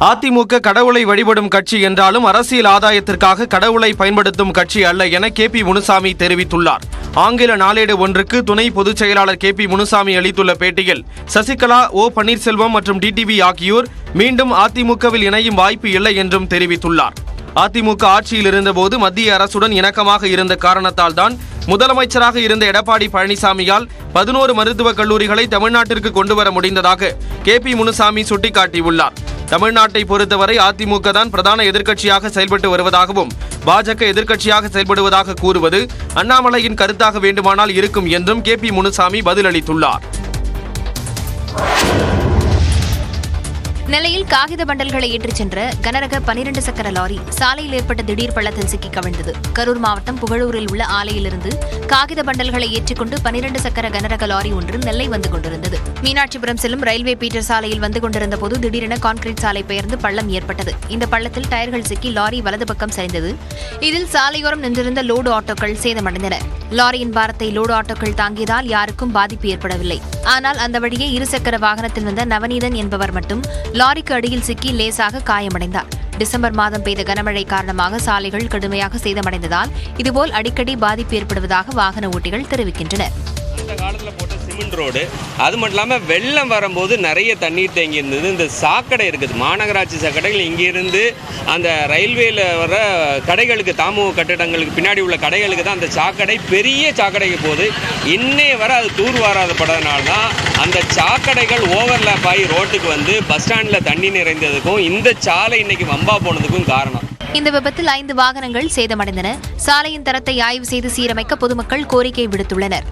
அதிமுக கடவுளை வழிபடும் கட்சி என்றாலும் அரசியல் ஆதாயத்திற்காக கடவுளை பயன்படுத்தும் கட்சி அல்ல என KP முனுசாமி தெரிவித்துள்ளார். ஆங்கில நாளேடு ஒன்றுக்கு துணை பொதுச் செயலாளர் KP முனுசாமி அளித்துள்ள பேட்டியில் சசிகலா, O பன்னீர்செல்வம் மற்றும் TTV ஆகியோர் மீண்டும் அதிமுகவில் இணையும் வாய்ப்பு இல்லை என்றும் தெரிவித்துள்ளார். அதிமுக ஆட்சியில் இருந்தபோது மத்திய அரசுடன் இணக்கமாக இருந்த காரணத்தால் தான் முதலமைச்சராக இருந்த எடப்பாடி பழனிசாமியால் 11 மருத்துவக் கல்லூரிகளை தமிழ்நாட்டிற்கு கொண்டுவர முடிந்ததாக KP முனுசாமி சுட்டிக்காட்டியுள்ளார். தமிழ்நாட்டை பொறுத்தவரை அதிமுக தான் பிரதான எதிர்க்கட்சியாக செயல்பட்டு வருவதாகவும் பாஜக எதிர்க்கட்சியாக செயல்படுவதாக கூறுவது அண்ணாமலையின் கருத்தாக வேண்டுமானால் இருக்கும் என்றும் KP முனுசாமி பதிலளித்துள்ளார். நெல்லையில் காகித பண்டல்களை ஏற்றிச் சென்ற கனரக 12 சக்கர லாரி சாலையில் ஏற்பட்ட திடீர் பள்ளத்தில் சிக்கி கவிழ்ந்தது. கரூர் மாவட்டம் புகழூரில் உள்ள ஆலையிலிருந்து காகித பண்டல்களை ஏற்றிக்கொண்டு 12 சக்கர கனரக லாரி ஒன்று நெல்லை வந்து கொண்டிருந்தது. மீனாட்சிபுரம் செல்லும் ரயில்வே பீட்டர் சாலையில் வந்து கொண்டிருந்த போது திடீரென கான்கிரீட் சாலை பெயர்ந்து பள்ளம் ஏற்பட்டது. இந்த பள்ளத்தில் டயர்கள் சிக்கி லாரி வலது பக்கம் சரிந்தது. இதில் சாலையோரம் நின்றிருந்த லோடு ஆட்டோக்கள் சேதமடைந்தன. லாரியின் பாரத்தை லோடு ஆட்டோக்கள் தாங்கியதால் யாருக்கும் பாதிப்பு ஏற்படவில்லை. ஆனால் அந்த வழியே இருசக்கர வாகனத்தில் வந்த நவநீதன் என்பவர் மட்டும் லாரிக்கு அடியில் சிக்கி லேசாக காயமடைந்தார். டிசம்பர் மாதம் பெய்த கனமழை காரணமாக சாலைகள் கடுமையாக சேதமடைந்ததால் இதுபோல் அடிக்கடி பாதிப்பு ஏற்படுவதாக வாகன ஓட்டிகள் தெரிவிக்கின்றனர். அந்த காலத்தில் போட்ட சிமெண்ட் ரோடு, அது மட்டும் இல்லாமல் வெள்ளம் வரும்போது நிறைய தண்ணீர் தேங்கி இருந்தது. இந்த சாக்கடை இருக்குது, மாநகராட்சி சாக்கடைகள் இங்கிருந்து அந்த ரயில்வேல வர கடைகளுக்கு, தாமுக கட்டிடங்களுக்கு பின்னாடி உள்ள கடைகளுக்கு தான் அந்த சாக்கடை பெரிய சாக்கடைக்கு போகுது. இன்னைய வரை அது தூர்வாராதப்பட்டதுனால தான் அந்த சாக்கடைகள் ஓவர்லேப் ஆகி ரோட்டுக்கு வந்து பஸ் ஸ்டாண்டில் தண்ணி நிறைந்ததுக்கும் இந்த சாலை இன்னைக்கு வம்பா போனதுக்கும் காரணம். இந்த விபத்தில் 5 வாகனங்கள் சேதமடைந்தன. சாலையின் தரத்தை ஆய்வு செய்து சீரமைக்க பொதுமக்கள் கோரிக்கை விடுத்துள்ளனர்.